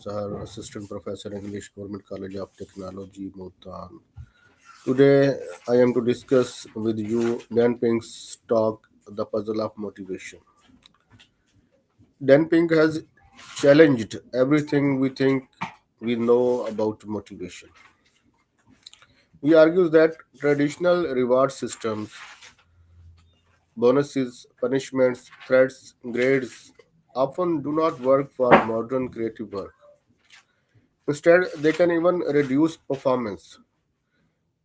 Sahar, Assistant Professor, English, Government College of Technology, Multan. Today, I am to discuss with you Dan Pink's talk, The Puzzle of Motivation. Dan Pink has challenged everything we think we know about motivation. He argues that traditional reward systems, bonuses, punishments, threats, grades, often do not work for modern creative work. Instead, they can even reduce performance.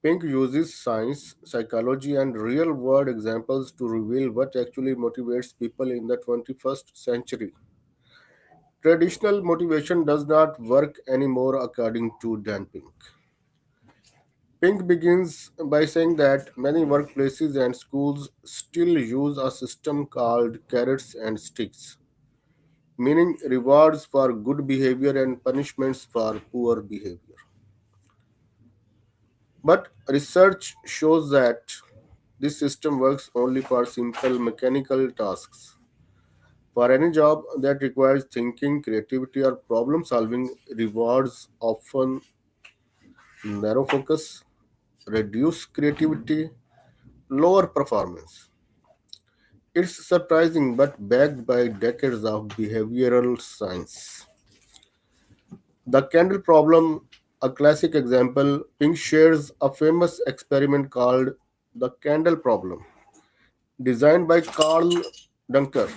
Pink uses science, psychology, and real world examples to reveal what actually motivates people in the 21st century. Traditional motivation does not work anymore, according to Dan Pink. Pink begins by saying that many workplaces and schools still use a system called carrots and sticks, meaning rewards for good behavior and punishments for poor behavior. But research shows that this system works only for simple mechanical tasks. For any job that requires thinking, creativity, or problem solving, rewards often narrow focus, reduce creativity, lower performance. It's surprising but backed by decades of behavioral science. The candle problem, a classic example, Pink shares a famous experiment called the candle problem, designed by Carl Dunker.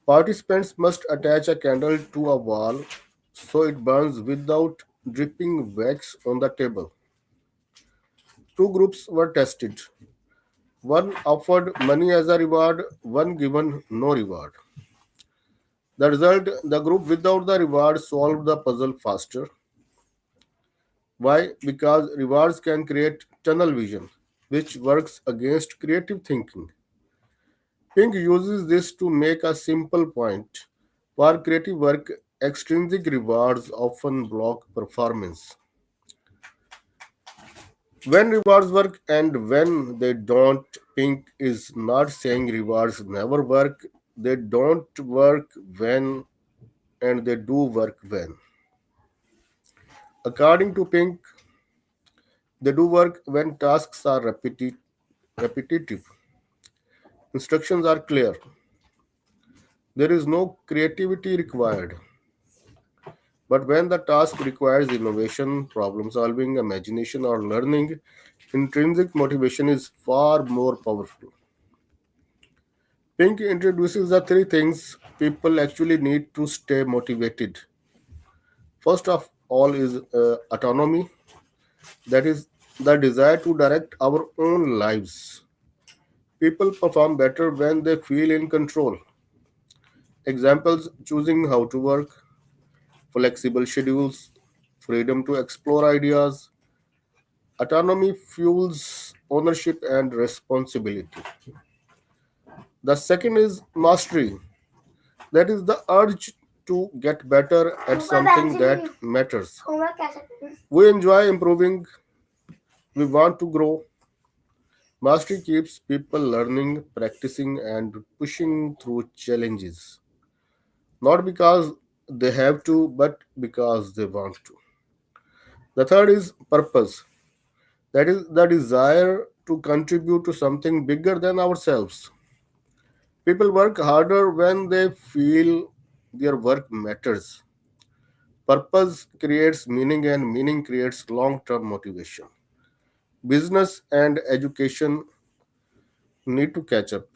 Participants must attach a candle to a wall so it burns without dripping wax on the table. Two groups were tested. One offered money as a reward, one given no reward. The result, the group without the reward solved the puzzle faster. Why? Because rewards can create tunnel vision, which works against creative thinking. Pink uses this to make a simple point. For creative work, extrinsic rewards often block performance. When rewards work and when they don't, Pink is not saying rewards never work. They don't work when and they do work when. According to Pink, they do work when tasks are repetitive, instructions are clear, there is no creativity required. But when the task requires innovation, problem solving, imagination, or learning, intrinsic motivation is far more powerful. Pink introduces the three things people actually need to stay motivated. First of all is autonomy, that is the desire to direct our own lives. People perform better when they feel in control. Examples: choosing how to work, flexible schedules, freedom to explore ideas. Autonomy fuels ownership and responsibility. The second is mastery, that is the urge to get better at something that matters. We enjoy improving, we want to grow. Mastery keeps people learning, practicing, and pushing through challenges, not because they have to, but because they want to. The third is purpose, that is the desire to contribute to something bigger than ourselves. People work harder when they feel their work matters. Purpose creates meaning, and meaning creates long term motivation. Business and education need to catch up.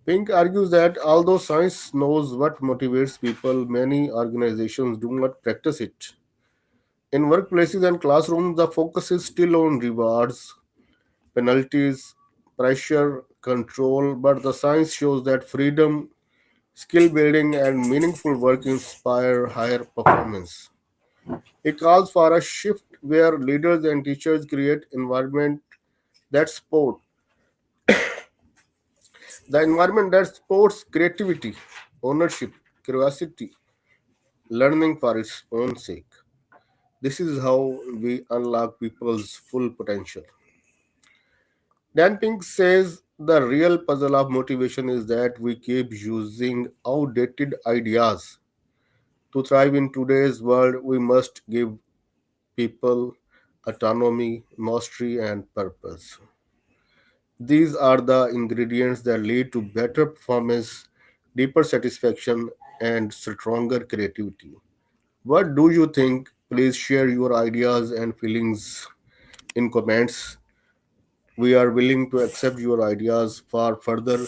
Pink argues that although science knows what motivates people, many organizations do not practice it. In workplaces and classrooms, the focus is still on rewards, penalties, pressure, control, but the science shows that freedom, skill building, and meaningful work inspire higher performance. It calls for a shift where leaders and teachers create environment that support the environment that supports creativity, ownership, curiosity, learning for its own sake. This is how we unlock people's full potential. Dan Pink says the real puzzle of motivation is that we keep using outdated ideas To thrive in today's world, we must give people autonomy, mastery, and purpose. These are the ingredients that lead to better performance, deeper satisfaction, and stronger creativity. What do you think? Please share your ideas and feelings in comments. We are willing to accept your ideas for further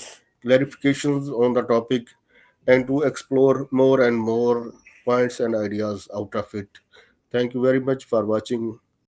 clarifications on the topic and to explore more and more points and ideas out of it. Thank you very much for watching.